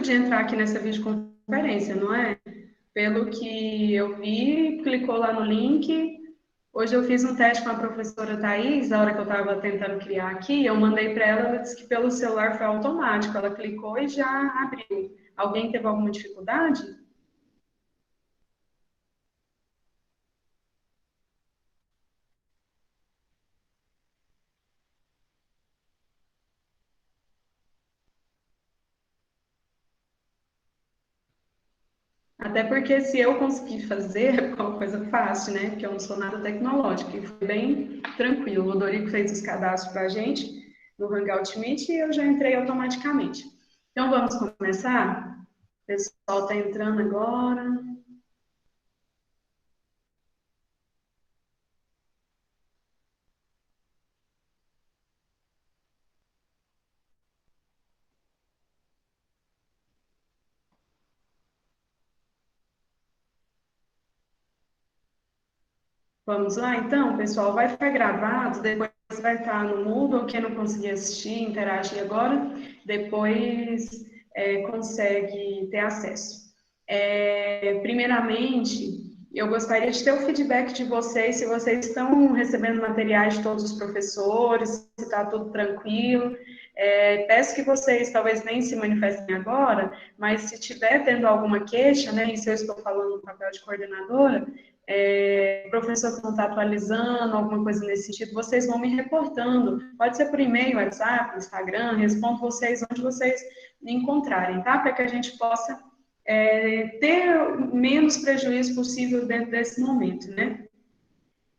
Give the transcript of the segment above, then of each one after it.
de entrar aqui nessa videoconferência, não é? Pelo que eu vi, clicou lá no link. Hoje eu fiz um teste com a professora Thaís, na hora que eu estava tentando criar aqui, eu mandei para ela, ela disse que pelo celular foi automático. Ela clicou e já abriu. Alguém teve alguma dificuldade? Até porque se eu conseguir fazer, é uma coisa fácil, né? Porque eu não sou nada tecnológica. E foi bem tranquilo. O Rodrigo fez os cadastros para a gente no Hangout Meet e eu já entrei automaticamente. Então vamos começar? O pessoal está entrando agora. Vamos lá, então, pessoal, vai ficar gravado, depois vai estar no Moodle, quem não conseguir assistir, interagir agora, depois consegue ter acesso. Primeiramente, eu gostaria de ter o feedback de vocês, se vocês estão recebendo materiais de todos os professores, se está tudo tranquilo. Peço que vocês talvez nem se manifestem agora, mas se tiver tendo alguma queixa, né, e se eu estou falando no papel de coordenadora, o professor não está atualizando, alguma coisa nesse sentido, vocês vão me reportando. Pode ser por e-mail, WhatsApp, Instagram, respondo vocês onde vocês me encontrarem, tá? Para que a gente possa ter o menos prejuízo possível dentro desse momento, né?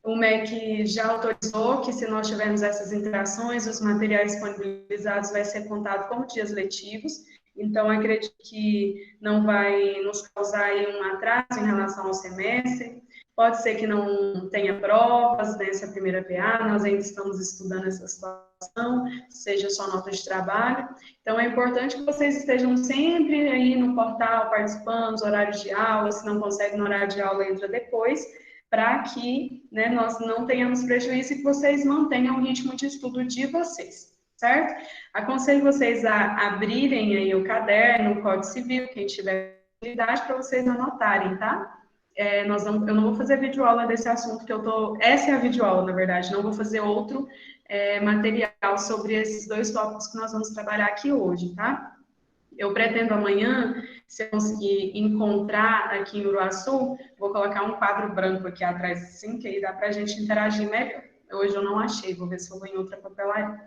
O MEC já autorizou que, se nós tivermos essas interações, os materiais disponibilizados vai ser contado como dias letivos, então acredito que não vai nos causar aí um atraso em relação ao semestre. Pode ser que não tenha provas nessa primeira PA, nós ainda estamos estudando essa situação, seja só nota de trabalho. Então, é importante que vocês estejam sempre aí no portal, participando dos horários de aula, se não consegue no horário de aula, entra depois, para que, né, nós não tenhamos prejuízo e que vocês mantenham o ritmo de estudo de vocês, certo? Aconselho vocês a abrirem aí o caderno, o Código Civil, quem tiver habilidade, para vocês anotarem, tá? Eu não vou fazer videoaula desse assunto que eu tô... Essa é a videoaula, na verdade, não vou fazer outro material sobre esses dois tópicos que nós vamos trabalhar aqui hoje, tá? Eu pretendo amanhã, se eu conseguir encontrar aqui em Uruaçu, vou colocar um quadro branco aqui atrás, assim, que aí dá pra gente interagir melhor. Hoje eu não achei, vou ver se eu vou em outra papelaria,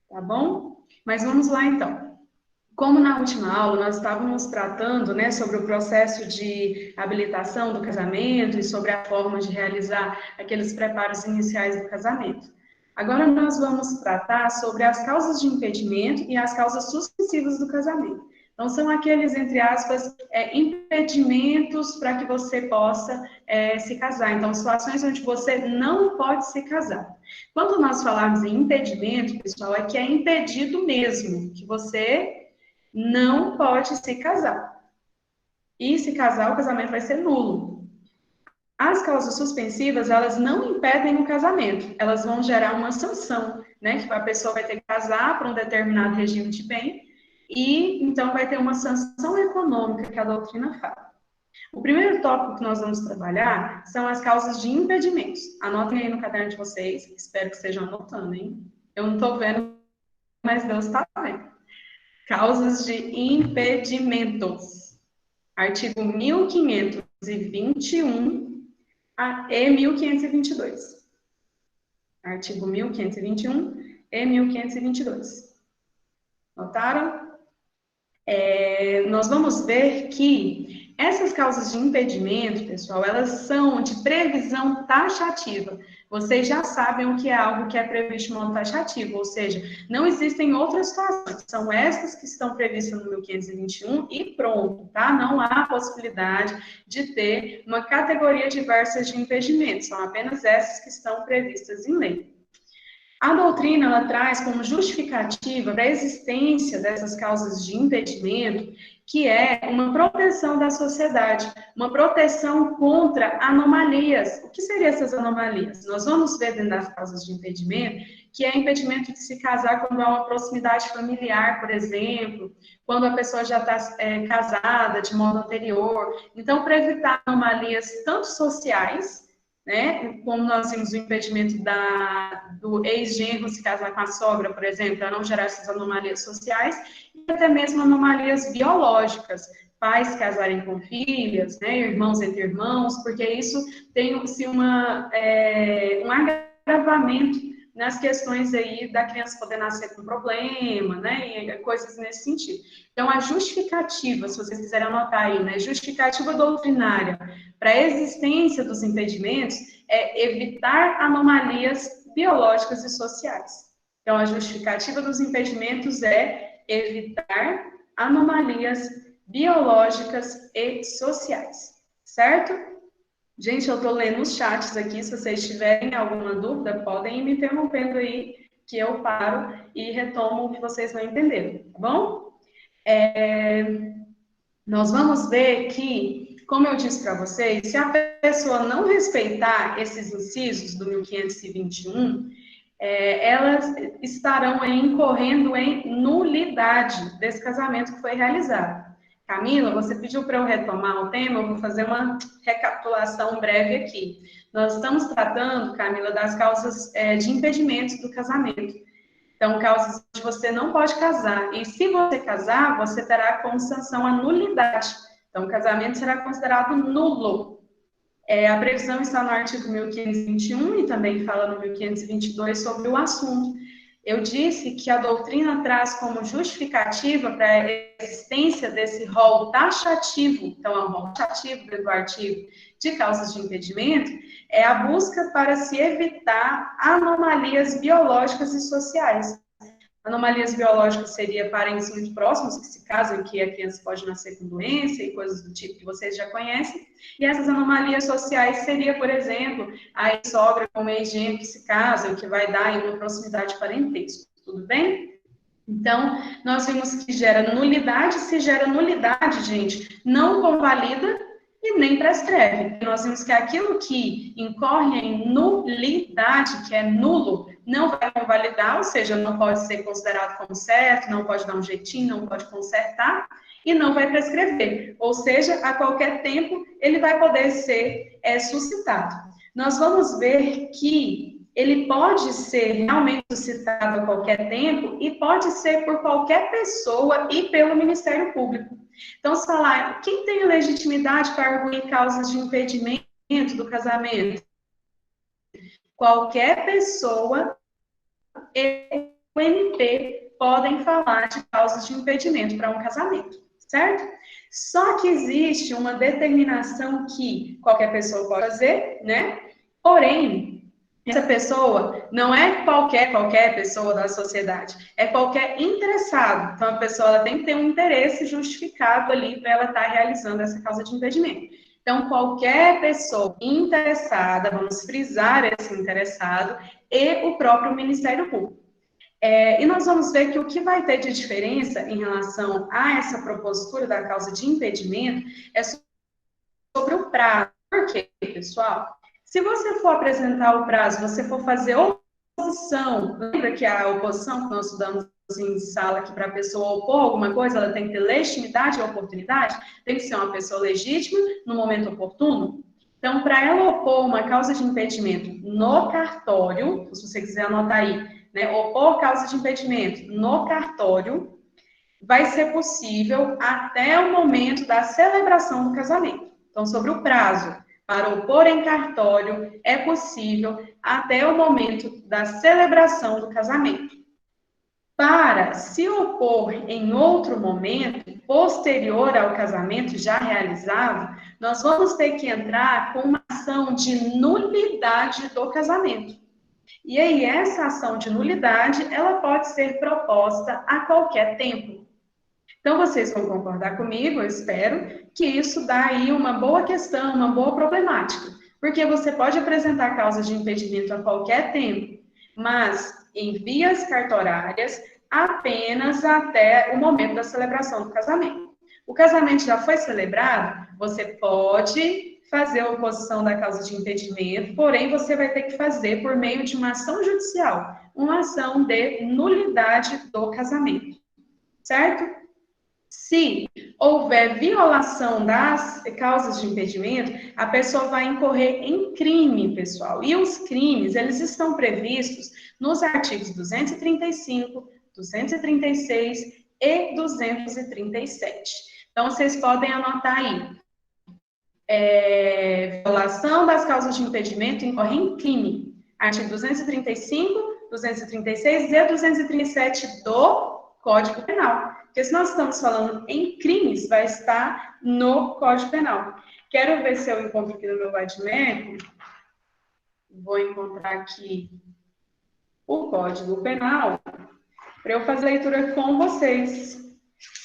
tá bom? Mas vamos lá, então. Como na última aula nós estávamos tratando, né, sobre o processo de habilitação do casamento e sobre a forma de realizar aqueles preparos iniciais do casamento. Agora nós vamos tratar sobre as causas de impedimento e as causas suspensivas do casamento. Então, são aqueles, entre aspas, impedimentos para que você possa se casar. Então, situações onde você não pode se casar. Quando nós falamos em impedimento, pessoal, é que é impedido mesmo, que você não pode se casar. E se casar, o casamento vai ser nulo. As causas suspensivas, elas não impedem o casamento, elas vão gerar uma sanção, né? Que a pessoa vai ter que casar para um determinado regime de bem, e então vai ter uma sanção econômica que a doutrina fala. O primeiro tópico que nós vamos trabalhar são as causas de impedimentos. Anotem aí no caderno de vocês, espero que estejam anotando, hein? Eu não estou vendo, mas Deus está vendo. Causas de impedimentos. Artigo 1521 e 1522. Artigo 1521 e 1522. Notaram? Nós vamos ver que essas causas de impedimento, pessoal, elas são de previsão taxativa. Vocês já sabem o que é algo que é previsto de modo taxativo, ou seja, não existem outras situações, são essas que estão previstas no 1521 e pronto, tá? Não há possibilidade de ter uma categoria diversa de impedimentos, são apenas essas que estão previstas em lei. A doutrina, ela traz como justificativa da existência dessas causas de impedimento, que é uma proteção da sociedade, uma proteção contra anomalias. O que seriam essas anomalias? Nós vamos ver dentro das causas de impedimento que é impedimento de se casar quando há uma proximidade familiar, por exemplo, quando a pessoa já está casada de modo anterior. Então, para evitar anomalias tanto sociais, né, como nós vimos o impedimento do ex-genro se casar com a sogra, por exemplo, para não gerar essas anomalias sociais, e até mesmo anomalias biológicas, pais casarem com filhas, né, irmãos entre irmãos, porque isso tem-se um agravamento nas questões aí da criança poder nascer com problema, né, e coisas nesse sentido. Então, a justificativa, se vocês quiserem anotar aí, né, justificativa doutrinária para a existência dos impedimentos é evitar anomalias biológicas e sociais. Então, a justificativa dos impedimentos é evitar anomalias biológicas e sociais, certo? Gente, eu estou lendo os chats aqui, se vocês tiverem alguma dúvida, podem ir me interrompendo aí, que eu paro e retomo o que vocês não entenderam, tá bom? Nós vamos ver que, como eu disse para vocês, se a pessoa não respeitar esses incisos do 1521, elas estarão incorrendo em nulidade desse casamento que foi realizado. Camila, você pediu para eu retomar o tema, eu vou fazer uma recapitulação breve aqui. Nós estamos tratando, Camila, das causas de impedimentos do casamento. Então, causas que você não pode casar. E se você casar, você terá como sanção a nulidade. Então, o casamento será considerado nulo. A previsão está no artigo 1521 e também fala no 1522 sobre o assunto. Eu disse que a doutrina traz como justificativa para a existência desse rol taxativo, então é um rol taxativo do artigo de causas de impedimento, é a busca para se evitar anomalias biológicas e sociais. Anomalias biológicas seria parentes muito próximos que se casam, que a criança pode nascer com doença e coisas do tipo que vocês já conhecem. E essas anomalias sociais seria, por exemplo, a sogra com o ex-genro que se casa, o que vai dar aí uma proximidade de parentesco. Tudo bem? Então, nós vimos que gera nulidade. Se gera nulidade, gente, não convalida e nem prescreve. Nós vimos que aquilo que incorre em nulidade, que é nulo, não vai convalidar, ou seja, não pode ser considerado como certo, não pode dar um jeitinho, não pode consertar e não vai prescrever. Ou seja, a qualquer tempo ele vai poder ser suscitado. Nós vamos ver que ele pode ser realmente suscitado a qualquer tempo e pode ser por qualquer pessoa e pelo Ministério Público. Então, se falar, quem tem legitimidade para arguir causas de impedimento do casamento? Qualquer pessoa e o MP podem falar de causas de impedimento para um casamento, certo? Só que existe uma determinação que qualquer pessoa pode fazer, né? Porém, essa pessoa não é qualquer pessoa da sociedade, é qualquer interessado. Então, a pessoa ela tem que ter um interesse justificado ali para ela estar realizando essa causa de impedimento. Então, qualquer pessoa interessada, vamos frisar esse interessado, e o próprio Ministério Público. E nós vamos ver que o que vai ter de diferença em relação a essa propositura da causa de impedimento é sobre o prazo. Por quê, pessoal? Se você for apresentar o prazo, você for fazer oposição, lembra que a oposição que nós estudamos em sala aqui para a pessoa opor alguma coisa, ela tem que ter legitimidade e oportunidade, tem que ser uma pessoa legítima no momento oportuno. Então, para ela opor uma causa de impedimento no cartório, se você quiser anotar aí, né, opor causa de impedimento no cartório, vai ser possível até o momento da celebração do casamento. Então, sobre o prazo para opor em cartório, é possível até o momento da celebração do casamento. Para se opor em outro momento, posterior ao casamento já realizado, nós vamos ter que entrar com uma ação de nulidade do casamento. E aí, essa ação de nulidade, ela pode ser proposta a qualquer tempo. Então, vocês vão concordar comigo, eu espero, que isso dá aí uma boa questão, uma boa problemática. Porque você pode apresentar causa de impedimento a qualquer tempo, mas em vias cartorárias apenas até o momento da celebração do casamento. O casamento já foi celebrado, você pode fazer a oposição da causa de impedimento, porém você vai ter que fazer por meio de uma ação judicial, uma ação de nulidade do casamento, certo? Se houver violação das causas de impedimento, a pessoa vai incorrer em crime, pessoal. E os crimes, eles estão previstos nos artigos 235, 236 e 237. Então, vocês podem anotar aí. Violação das causas de impedimento incorre em crime. Artigo 235, 236 e 237 do Código Penal. Porque se nós estamos falando em crimes, vai estar no Código Penal. Quero ver se eu encontro aqui no meu vadimeco. Vou encontrar aqui o Código Penal para eu fazer a leitura com vocês.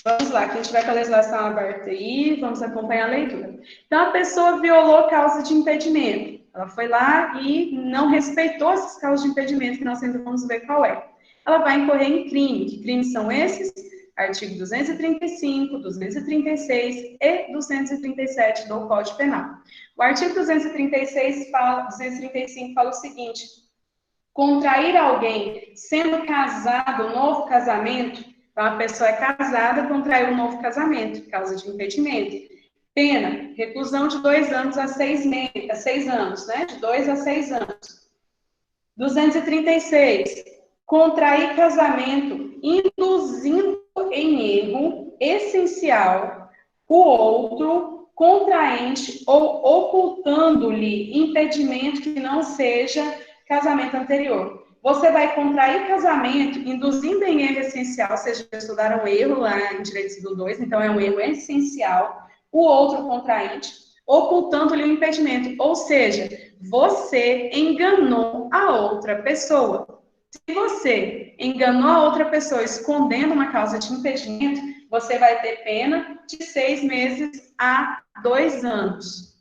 Vamos lá, quem tiver com a legislação aberta aí, vamos acompanhar a leitura. Então, a pessoa violou causa de impedimento. Ela foi lá e não respeitou essas causas de impedimento, que nós sempre vamos ver qual é. Ela vai incorrer em crime. Que crimes são esses? Artigo 235, 236 e 237 do Código Penal. O artigo 235 fala o seguinte: contrair alguém sendo casado, novo casamento. Então, a pessoa é casada, contraiu um novo casamento, causa de impedimento. Pena, reclusão de 2 anos a 6 anos, né? De 2 a 6 anos. 236, contrair casamento induzindo em erro essencial o outro contraente ou ocultando-lhe impedimento que não seja casamento anterior. Você vai contrair casamento induzindo em erro essencial, ou seja, estudaram um erro lá em Direito Civil 2, então é um erro essencial, o outro contraente, ocultando-lhe o impedimento, ou seja, você enganou a outra pessoa. Se você enganou a outra pessoa escondendo uma causa de impedimento, você vai ter pena de 6 meses a 2 anos.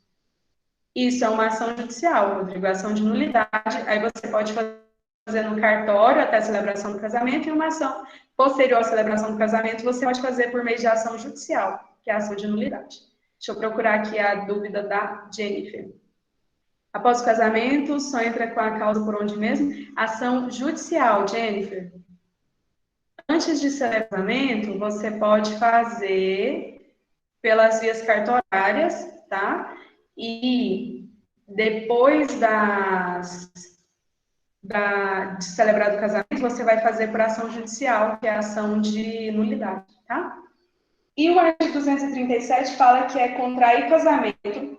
Isso é uma ação judicial, Rodrigo, ação de nulidade. Aí você pode fazer no cartório até a celebração do casamento, e uma ação posterior à celebração do casamento você pode fazer por meio de ação judicial, que é a ação de nulidade. Deixa eu procurar aqui a dúvida da Jennifer. Após o casamento, só entra com a causa por onde mesmo? Ação judicial, Jennifer. Antes de celebramento, você pode fazer pelas vias cartorárias, tá? E depois de celebrado o casamento, você vai fazer por ação judicial, que é a ação de nulidade, tá? E o artigo 237 fala que é contrair casamento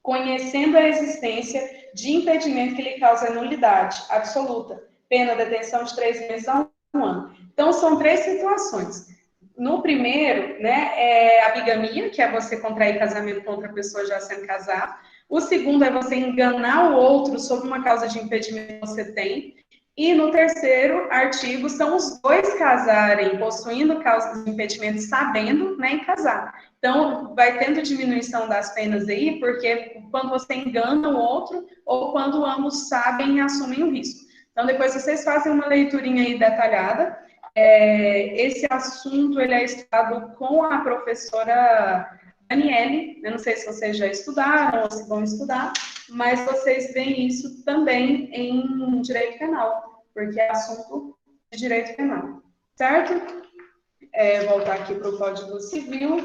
conhecendo a existência de impedimento que lhe causa nulidade absoluta, pena de detenção de 3 meses a 1 ano. Então, são 3 situações. No primeiro, né, é a bigamia, que é você contrair casamento com outra pessoa já sendo casado. O segundo é você enganar o outro sobre uma causa de impedimento que você tem. E no terceiro artigo, são os dois casarem, possuindo causa de impedimento, sabendo, né, em casar. Então, vai tendo diminuição das penas aí, porque quando você engana o outro, ou quando ambos sabem e assumem o risco. Então, depois vocês fazem uma leiturinha aí detalhada. Esse assunto, ele é estudado com a professora Daniele. Eu não sei se vocês já estudaram ou se vão estudar, mas vocês veem isso também em direito penal, porque é assunto de direito penal, certo? Voltar aqui para o Código Civil.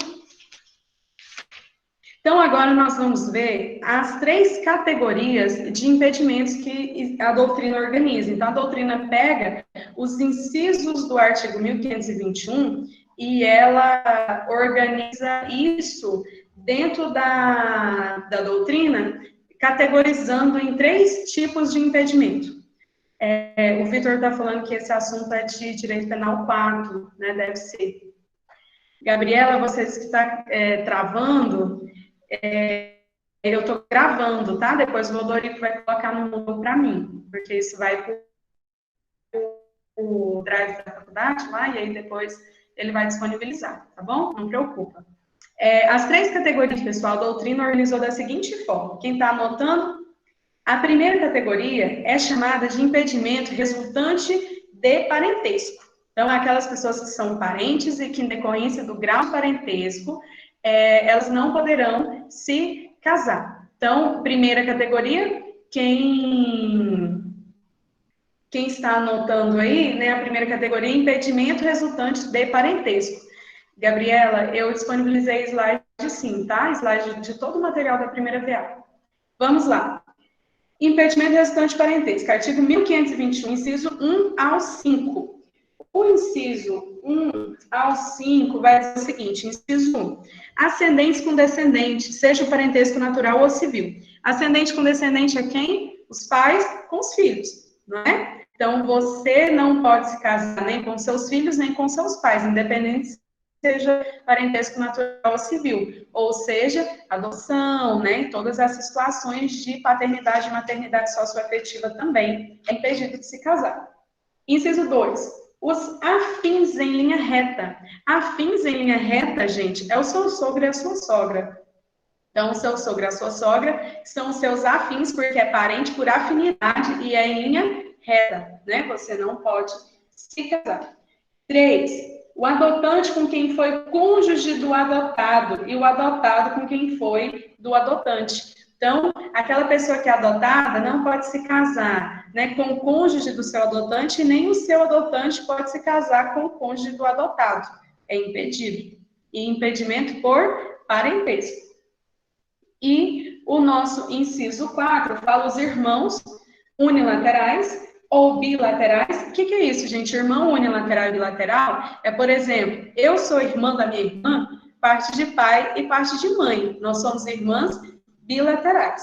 Então, agora nós vamos ver as 3 categorias de impedimentos que a doutrina organiza. Então, a doutrina pega os incisos do artigo 1521 e ela organiza isso dentro da doutrina, categorizando em 3 tipos de impedimento. O Vitor está falando que esse assunto é de direito penal 4, né? Deve ser. Gabriela, vocês que estão travando, eu estou gravando, tá? Depois o Rodrigo vai colocar no mundo para mim, porque isso vai para o drive da faculdade lá, e aí depois ele vai disponibilizar, tá bom? Não preocupa. As 3 categorias, pessoal, a doutrina organizou da seguinte forma. Quem está anotando? A primeira categoria é chamada de impedimento resultante de parentesco. Então, aquelas pessoas que são parentes e que, em decorrência do grau de parentesco, elas não poderão se casar. Então, primeira categoria, quem está anotando aí, né, a primeira categoria, impedimento resultante de parentesco. Gabriela, eu disponibilizei slide sim, tá? Slide de todo o material da primeira VA. Vamos lá. Impedimento resultante de parentesco, artigo 1521, inciso 1 ao 5. O inciso 1 ao 5 vai dizer o seguinte, inciso 1, ascendentes com descendente, seja o parentesco natural ou civil. Ascendente com descendente é quem? Os pais com os filhos, não é? Então, você não pode se casar nem com seus filhos, nem com seus pais, independente seja parentesco natural ou civil, ou seja, adoção, né, todas essas situações de paternidade e maternidade socioafetiva também é impedido de se casar. Inciso 2, os afins em linha reta. Afins em linha reta, gente, é o seu sogro e a sua sogra. Então, o seu sogro e a sua sogra são os seus afins, porque é parente por afinidade e é em linha reta, né? Você não pode se casar. 3, o adotante com quem foi cônjuge do adotado e o adotado com quem foi do adotante. Então, aquela pessoa que é adotada não pode se casar, né, com o cônjuge do seu adotante, e nem o seu adotante pode se casar com o cônjuge do adotado. É impedido. E impedimento por parentesco. E o nosso inciso 4 fala os irmãos unilaterais ou bilaterais. O que é isso, gente? Irmão unilateral e bilateral é, por exemplo, eu sou irmã da minha irmã, parte de pai e parte de mãe. Nós somos irmãs bilaterais.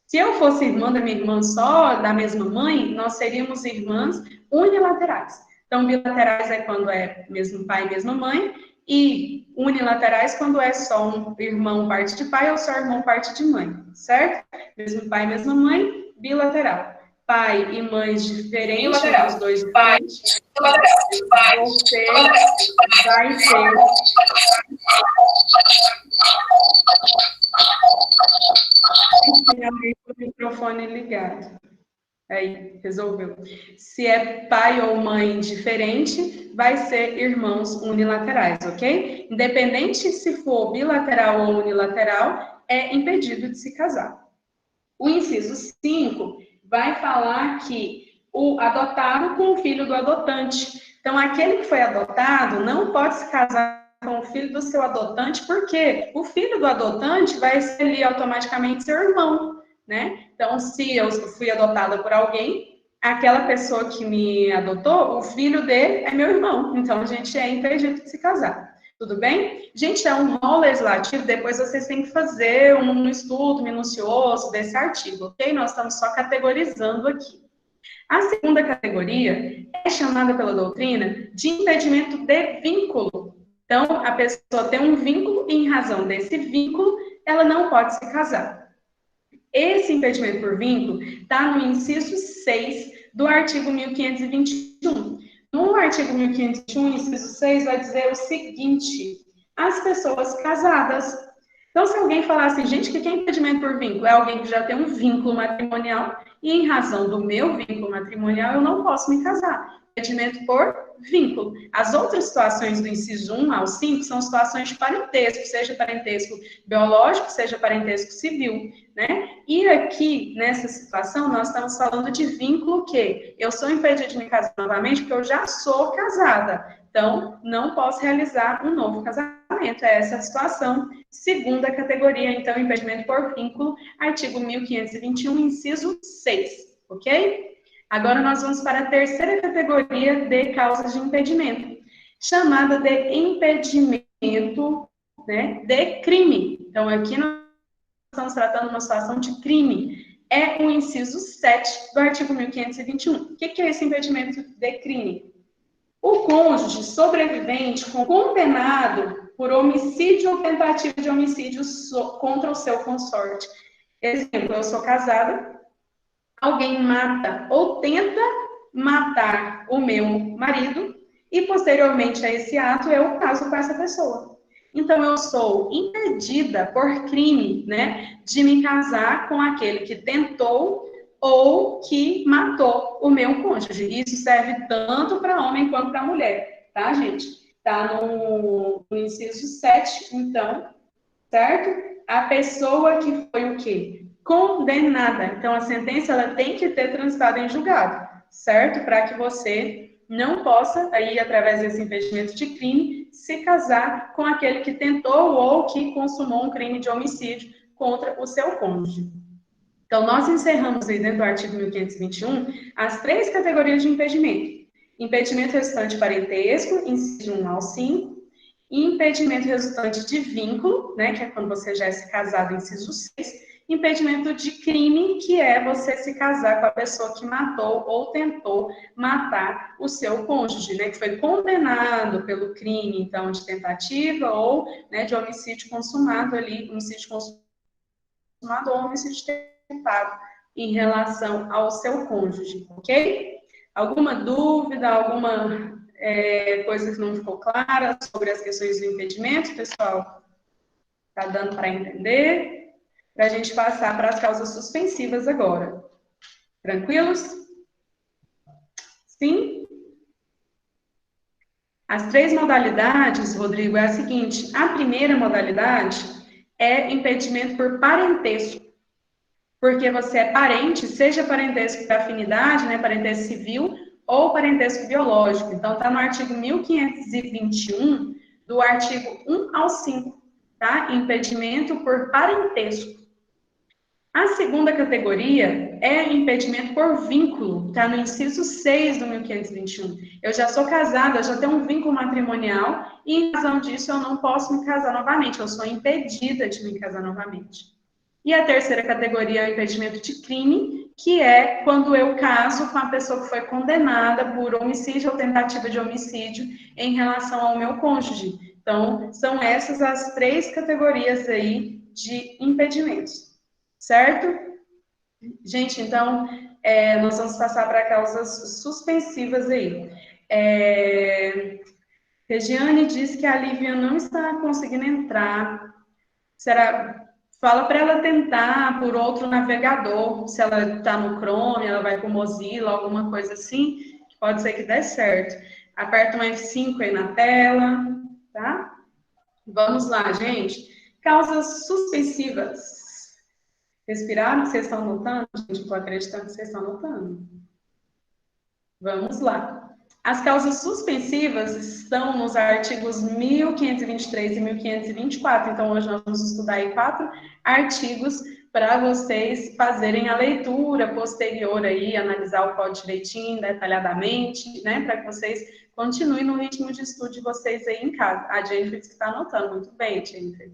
Se eu fosse irmã da minha irmã só, da mesma mãe, nós seríamos irmãs unilaterais. Então, bilaterais é quando é mesmo pai e mesma mãe, e unilaterais quando é só um irmão parte de pai ou só irmão parte de mãe, certo? Mesmo pai, mesma mãe, bilateral. Pai e mães diferentes, os dois diferentes. Você vai ter o microfone ligado. Aí, resolveu. Se é pai ou mãe diferente, vai ser irmãos unilaterais, ok? Independente se for bilateral ou unilateral, é impedido de se casar. O inciso 5 vai falar que o adotado com o filho do adotante. Então, aquele que foi adotado não pode se casar com o filho do seu adotante, porque o filho do adotante vai ser ali automaticamente seu irmão, né? Então, se eu fui adotada por alguém, aquela pessoa que me adotou, o filho dele é meu irmão. Então, a gente é impedido de se casar. Tudo bem? Gente, é um rol legislativo, depois vocês têm que fazer um estudo minucioso desse artigo, ok? Nós estamos só categorizando aqui. A segunda categoria é chamada pela doutrina de impedimento de vínculo. Então, a pessoa tem um vínculo e, em razão desse vínculo, ela não pode se casar. Esse impedimento por vínculo está no inciso 6 do artigo 1521. No artigo 1521, inciso 6, vai dizer o seguinte: as pessoas casadas. Então, se alguém falar assim, gente, o que é impedimento por vínculo? É alguém que já tem um vínculo matrimonial e, em razão do meu vínculo matrimonial, eu não posso me casar. Impedimento por vínculo. As outras situações do inciso 1 ao 5 são situações de parentesco, seja parentesco biológico, seja parentesco civil, né? E aqui, nessa situação, nós estamos falando de vínculo que eu sou impedida de me casar novamente porque eu já sou casada. Então, não posso realizar um novo casamento. É essa a situação. Segunda categoria, então, impedimento por vínculo, artigo 1521, inciso 6, ok? Agora nós vamos para a terceira categoria de causas de impedimento, chamada de impedimento, né, de crime. Então, aqui nós estamos tratando uma situação de crime. É o inciso 7 do artigo 1521. O que é esse impedimento de crime? O cônjuge sobrevivente condenado por homicídio ou tentativa de homicídio contra o seu consorte. Exemplo, eu sou casada, alguém mata ou tenta matar o meu marido e, posteriormente a esse ato, eu caso com essa pessoa. Então, eu sou impedida por crime, né, de me casar com aquele que tentou ou que matou o meu cônjuge. Isso serve tanto para homem quanto para mulher, tá, gente? Tá no inciso 7, então, certo? A pessoa que foi o quê? condenada. Então, a sentença ela tem que ter transitado em julgado, certo? Para que você não possa, aí, através desse impedimento de crime, se casar com aquele que tentou ou que consumou um crime de homicídio contra o seu cônjuge. Então, nós encerramos aí dentro do artigo 1521 as 3 categorias de impedimento. Impedimento resultante de parentesco, inciso 1 ao 5. Impedimento resultante de vínculo, né, que é quando você já é se casado, inciso 6. Impedimento de crime, que é você se casar com a pessoa que matou ou tentou matar o seu cônjuge, né, que foi condenado pelo crime, então, de tentativa ou, né, de homicídio consumado ali, homicídio consumado ou homicídio tentado em relação ao seu cônjuge, ok? Alguma dúvida, alguma coisa que não ficou clara sobre as questões do impedimento, pessoal? Tá dando para entender? Para a gente passar para as causas suspensivas agora. Tranquilos? Sim? As 3 modalidades, Rodrigo, é a seguinte: a primeira modalidade é impedimento por parentesco, porque você é parente, seja parentesco por afinidade, né, parentesco civil, ou parentesco biológico. Então, está no artigo 1521, do artigo 1 ao 5, tá? Impedimento por parentesco. A segunda categoria é impedimento por vínculo, está no inciso 6 do 1521. Eu já sou casada, eu já tenho um vínculo matrimonial e, em razão disso, eu não posso me casar novamente, eu sou impedida de me casar novamente. E a terceira categoria é o impedimento de crime, que é quando eu caso com a pessoa que foi condenada por homicídio ou tentativa de homicídio em relação ao meu cônjuge. Então, são essas as 3 categorias aí de impedimentos. Certo? Gente, então, nós vamos passar para causas suspensivas aí. Regiane diz que a Lívia não está conseguindo entrar. Será? Fala para ela tentar por outro navegador. Se ela está no Chrome, ela vai para o Mozilla, alguma coisa assim. Pode ser que dê certo. Aperta um F5 aí na tela, tá? Vamos lá, gente. Causas suspensivas. Respiraram? Vocês estão notando? Gente, estou acreditando que vocês estão notando. Vamos lá. As causas suspensivas estão nos artigos 1523 e 1524. Então, hoje nós vamos estudar aí 4 artigos para vocês fazerem a leitura posterior aí, analisar o código direitinho, detalhadamente, né? Para que vocês continuem no ritmo de estudo de vocês aí em casa. A Jennifer está anotando. Muito bem, Jennifer.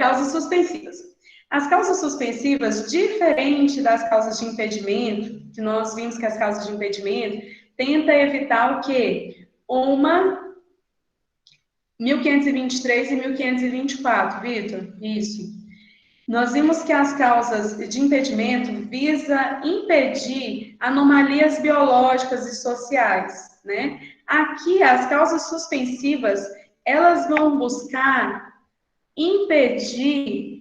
Causas suspensivas. As causas suspensivas, diferente das causas de impedimento, que nós vimos que as causas de impedimento tenta evitar o quê? 1523 e 1524, Vitor? Isso. Nós vimos que as causas de impedimento visa impedir anomalias biológicas e sociais, né? Aqui, as causas suspensivas, elas vão buscar impedir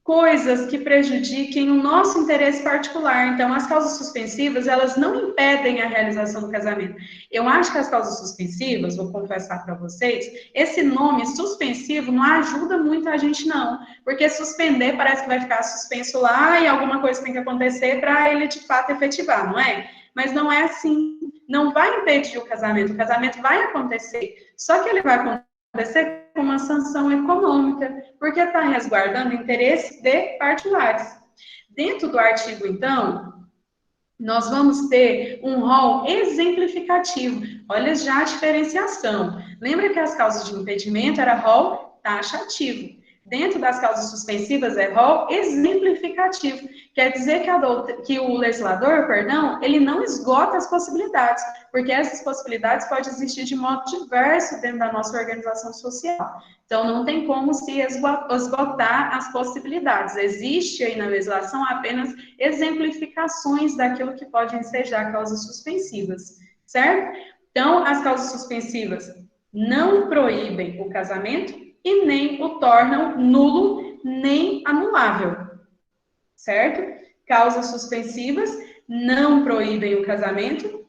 coisas que prejudiquem o nosso interesse particular. Então, as causas suspensivas, elas não impedem a realização do casamento. Eu acho que as causas suspensivas, vou confessar para vocês, esse nome suspensivo não ajuda muito a gente, não. Porque suspender parece que vai ficar suspenso lá e alguma coisa tem que acontecer para ele, de fato, efetivar, não é? Mas não é assim. Não vai impedir o casamento vai acontecer. Só que ele vai acontecer com uma sanção econômica, porque está resguardando interesse de particulares. Dentro do artigo, então, nós vamos ter um rol exemplificativo. Olha já a diferenciação. Lembra que as causas de impedimento era rol taxativo. Dentro das causas suspensivas é rol exemplificativo. Quer dizer que o legislador, ele não esgota as possibilidades, porque essas possibilidades podem existir de modo diverso dentro da nossa organização social. Então, não tem como se esgotar as possibilidades. Existe aí na legislação apenas exemplificações daquilo que pode ensejar causas suspensivas, certo? Então, as causas suspensivas não proíbem o casamento e nem o tornam nulo nem anulável, certo? Causas suspensivas não proíbem o casamento,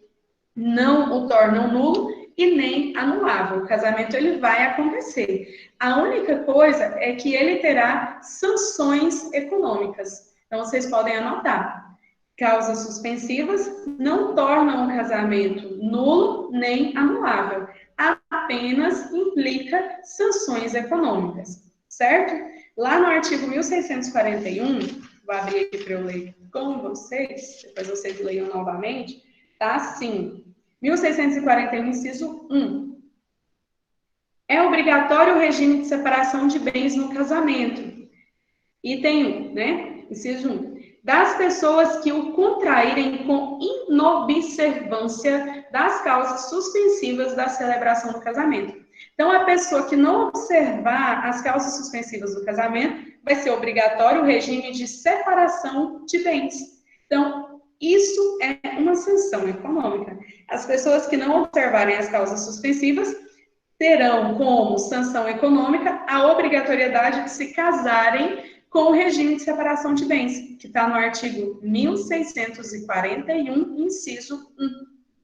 não o tornam nulo e nem anulável. O casamento ele vai acontecer. A única coisa é que ele terá sanções econômicas. Então, vocês podem anotar. Causas suspensivas não tornam o casamento nulo nem anulável, apenas implica sanções econômicas, certo? Lá no artigo 1641, vou abrir aqui para eu ler com vocês, depois vocês leiam novamente, tá assim, 1641, inciso 1. É obrigatório o regime de separação de bens no casamento. Item 1, né? Inciso 1. Das pessoas que o contraírem com inobservância das causas suspensivas da celebração do casamento. Então, a pessoa que não observar as causas suspensivas do casamento, vai ser obrigatório o regime de separação de bens. Então, isso é uma sanção econômica. As pessoas que não observarem as causas suspensivas terão como sanção econômica a obrigatoriedade de se casarem com o regime de separação de bens, que está no artigo 1641, inciso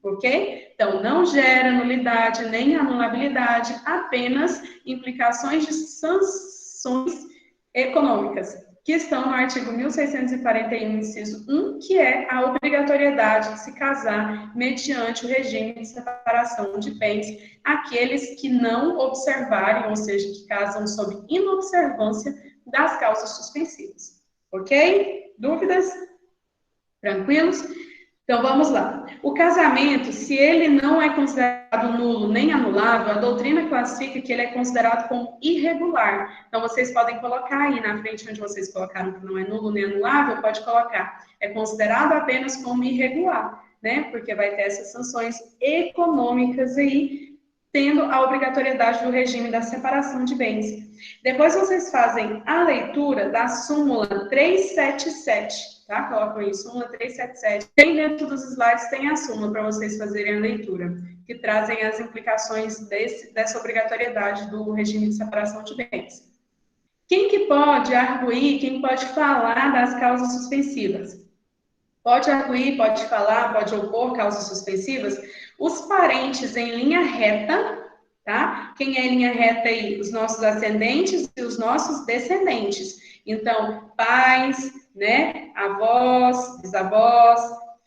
1, ok? Então, não gera nulidade nem anulabilidade, apenas implicações de sanções econômicas, que estão no artigo 1641, inciso 1, que é a obrigatoriedade de se casar mediante o regime de separação de bens, aqueles que não observarem, ou seja, que casam sob inobservância das causas suspensivas. Ok? Dúvidas? Tranquilos? Então, vamos lá. O casamento, se ele não é considerado nulo nem anulável, a doutrina classifica que ele é considerado como irregular. Então, vocês podem colocar aí na frente, onde vocês colocaram que não é nulo nem anulável, pode colocar. É considerado apenas como irregular, né? Porque vai ter essas sanções econômicas aí, tendo a obrigatoriedade do regime da separação de bens. Depois vocês fazem a leitura da súmula 377, tá? Colocam aí, súmula 377. Tem dentro dos slides, tem a súmula para vocês fazerem a leitura, que trazem as implicações dessa obrigatoriedade do regime de separação de bens. Quem que pode arguir, quem pode falar das causas suspensivas? Pode arguir, pode falar, pode opor causas suspensivas os parentes em linha reta, tá? Quem é em linha reta aí? Os nossos ascendentes e os nossos descendentes. Então, pais, né? Avós, bisavós,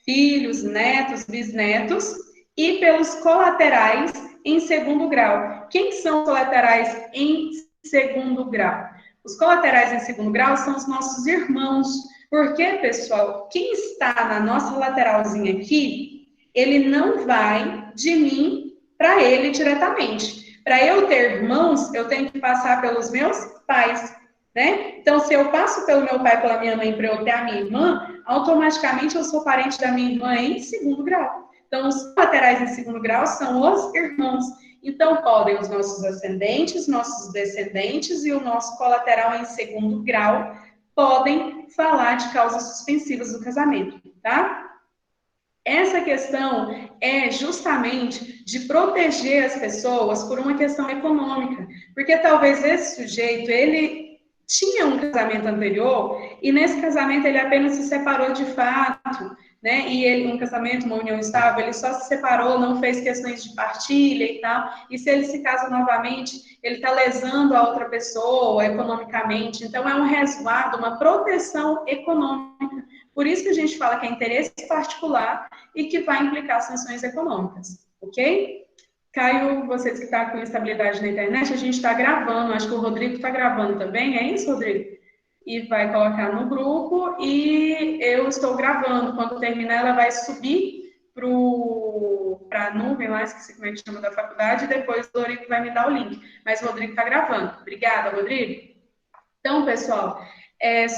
filhos, netos, bisnetos, e pelos colaterais em segundo grau. Quem são os colaterais em segundo grau? Os colaterais em segundo grau são os nossos irmãos. Porque, pessoal, quem está na nossa lateralzinha aqui, ele não vai de mim para ele diretamente. Para eu ter irmãos, eu tenho que passar pelos meus pais, né? Então, se eu passo pelo meu pai e pela minha mãe para eu ter a minha irmã, automaticamente eu sou parente da minha irmã em segundo grau. Então, os laterais em segundo grau são os irmãos. Então, podem os nossos ascendentes, nossos descendentes e o nosso colateral em segundo grau podem falar de causas suspensivas do casamento, tá? Essa questão é justamente de proteger as pessoas por uma questão econômica, porque talvez esse sujeito, ele tinha um casamento anterior e nesse casamento ele apenas se separou de fato, né? E ele, um casamento, uma união estável, ele só se separou, não fez questões de partilha e tal. E se ele se casa novamente, ele está lesando a outra pessoa economicamente. Então é um resguardo, uma proteção econômica. Por isso que a gente fala que é interesse particular e que vai implicar sanções econômicas, ok? Caio, vocês que estão com instabilidade na internet, a gente está gravando, acho que o Rodrigo está gravando também, é isso, Rodrigo? E vai colocar no grupo e eu estou gravando. Quando terminar, ela vai subir para a nuvem lá, esqueci como é que chama da faculdade, e depois o Rodrigo vai me dar o link. Mas o Rodrigo está gravando. Obrigada, Rodrigo. Então, pessoal,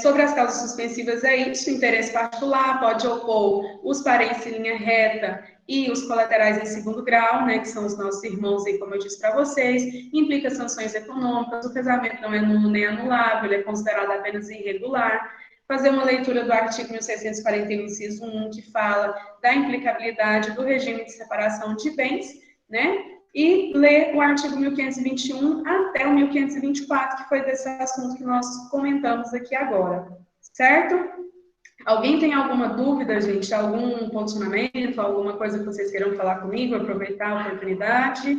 sobre as causas suspensivas é isso, interesse particular, pode opor os parentes em linha reta e os colaterais em segundo grau, né, que são os nossos irmãos aí, como eu disse para vocês, implica sanções econômicas, o casamento não é nulo nem anulável, ele é considerado apenas irregular. Fazer uma leitura do artigo 1641, inciso 1, que fala da implicabilidade do regime de separação de bens, né, e ler o artigo 1521 até o 1524, que foi desse assunto que nós comentamos aqui agora, certo? Alguém tem alguma dúvida, gente? Algum posicionamento, alguma coisa que vocês queiram falar comigo, aproveitar a oportunidade?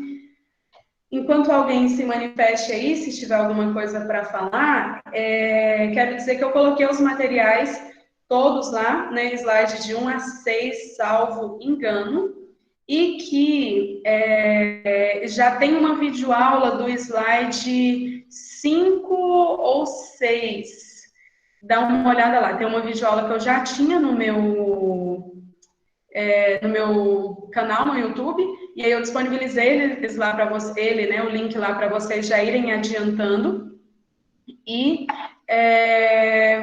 Enquanto alguém se manifeste aí, se tiver alguma coisa para falar, quero dizer que eu coloquei os materiais todos lá, né, slide de 1 a 6, salvo engano, e que já tem uma videoaula do slide 5 ou 6. Dá uma olhada lá, tem uma videoaula que eu já tinha no meu canal no YouTube, e aí eu disponibilizei eles lá para você, né, o link lá para vocês já irem adiantando, e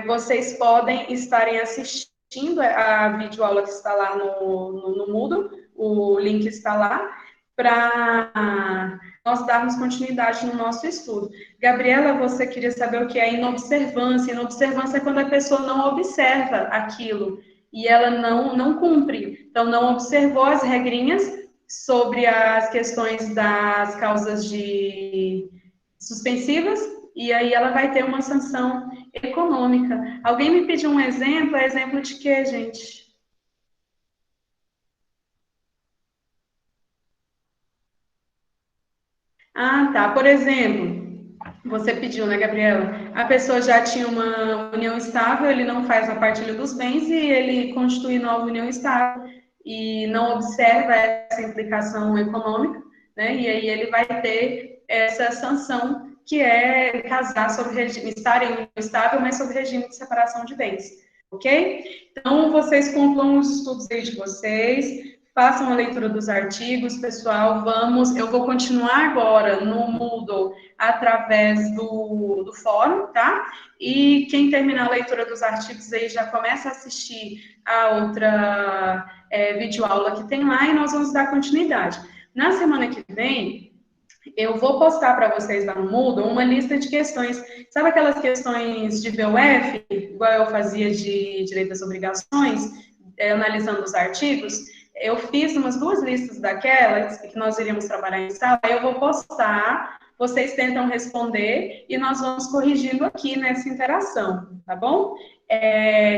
vocês podem estarem assistindo a videoaula que está lá no Moodle, o link está lá, para nós darmos continuidade no nosso estudo. Gabriela, você queria saber o que é inobservância. Inobservância é quando a pessoa não observa aquilo e ela não cumpre. Então, não observou as regrinhas sobre as questões das causas suspensivas, e aí ela vai ter uma sanção econômica. Alguém me pediu um exemplo? É exemplo de quê, gente? Ah, tá. Por exemplo, você pediu, né, Gabriela? A pessoa já tinha uma união estável, ele não faz a partilha dos bens e ele constitui nova união estável e não observa essa implicação econômica, né? E aí ele vai ter essa sanção que é casar sobre regime, estar em união estável, mas sobre regime de separação de bens, ok? Então, vocês concluam os estudos aí de vocês, façam a leitura dos artigos, pessoal, eu vou continuar agora no Moodle através do fórum, tá? E quem terminar a leitura dos artigos aí já começa a assistir a outra videoaula que tem lá e nós vamos dar continuidade. Na semana que vem, eu vou postar para vocês lá no Moodle uma lista de questões. Sabe aquelas questões de VUF, igual eu fazia de direito das obrigações, analisando os artigos? Eu fiz umas 2 listas daquelas que nós iríamos trabalhar em sala, eu vou postar, vocês tentam responder e nós vamos corrigindo aqui nessa interação, tá bom?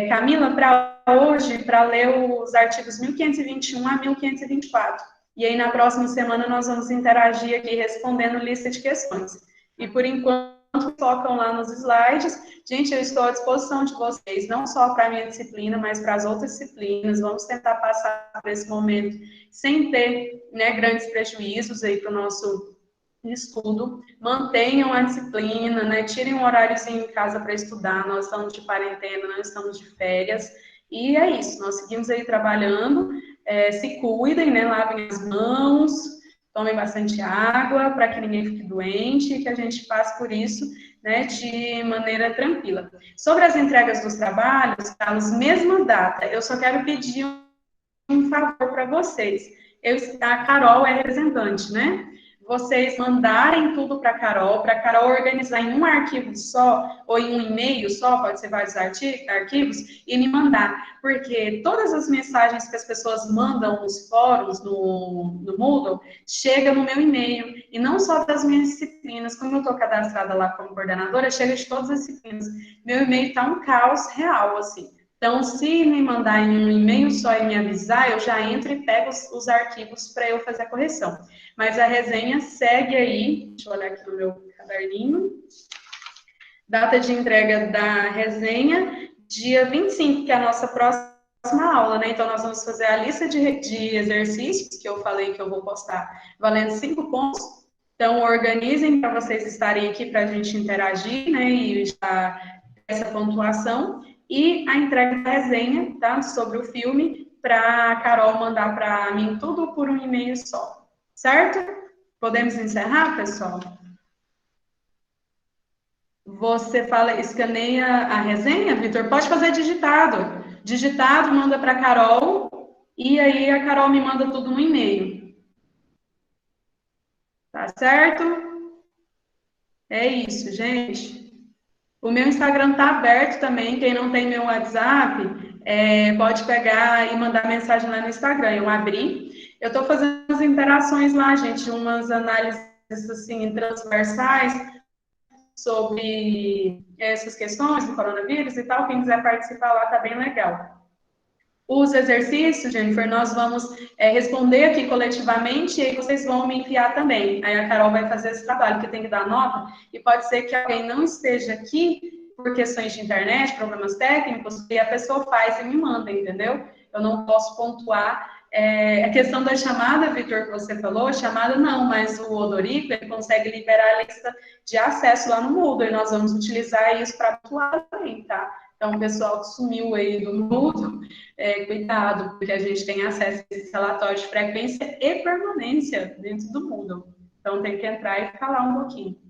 Camila, para hoje, para ler os artigos 1521 a 1524. E aí, na próxima semana, nós vamos interagir aqui respondendo lista de questões. E, por enquanto, focam lá nos slides. Gente, eu estou à disposição de vocês, não só para a minha disciplina, mas para as outras disciplinas. Vamos tentar passar por esse momento sem ter, né, grandes prejuízos aí para o nosso estudo. Mantenham a disciplina, né, tirem um horáriozinho em casa para estudar. Nós estamos de quarentena, não estamos de férias. E é isso, nós seguimos aí trabalhando. Se cuidem, né, lavem as mãos, tomem bastante água para que ninguém fique doente e que a gente passe por isso, né, de maneira tranquila. Sobre as entregas dos trabalhos, Carlos, mesma data, eu só quero pedir um favor para vocês. A Carol é representante, né? Vocês mandarem tudo para a Carol organizar em um arquivo só, ou em um e-mail só, pode ser vários arquivos, e me mandar. Porque todas as mensagens que as pessoas mandam nos fóruns, no Moodle, chega no meu e-mail. E não só das minhas disciplinas, como eu estou cadastrada lá como coordenadora, chega de todas as disciplinas. Meu e-mail está um caos real, assim. Então, se me mandar em um e-mail só e me avisar, eu já entro e pego os arquivos para eu fazer a correção. Mas a resenha segue aí, deixa eu olhar aqui no meu caderninho. Data de entrega da resenha, dia 25, que é a nossa próxima aula, né? Então, nós vamos fazer a lista de exercícios, que eu falei que eu vou postar, valendo 5 pontos. Então, organizem para vocês estarem aqui para a gente interagir, né? E já essa pontuação. E a entrega da resenha, tá? Sobre o filme, para a Carol mandar para mim tudo por um e-mail só. Certo? Podemos encerrar, pessoal? Você escaneia a resenha, Vitor? Pode fazer digitado. Digitado, manda para a Carol, e aí a Carol me manda tudo no e-mail. Tá certo? É isso, gente. O meu Instagram tá aberto também. Quem não tem meu WhatsApp, pode pegar e mandar mensagem lá no Instagram. Eu abri. Eu estou fazendo umas interações lá, gente, umas análises assim transversais sobre essas questões do coronavírus e tal. Quem quiser participar lá tá bem legal. Os exercícios, Jennifer, nós vamos responder aqui coletivamente e aí vocês vão me enviar também. Aí a Carol vai fazer esse trabalho, que tem que dar nota, e pode ser que alguém não esteja aqui por questões de internet, problemas técnicos, e a pessoa faz e me manda, entendeu? Eu não posso pontuar. A questão da chamada, Vitor, que você falou, chamada não, mas o Odorico, ele consegue liberar a lista de acesso lá no Moodle, e nós vamos utilizar isso para atuar também, tá? Então, o pessoal que sumiu aí do Moodle, cuidado, porque a gente tem acesso a esse relatório de frequência e permanência dentro do Moodle. Então, tem que entrar e ficar lá um pouquinho.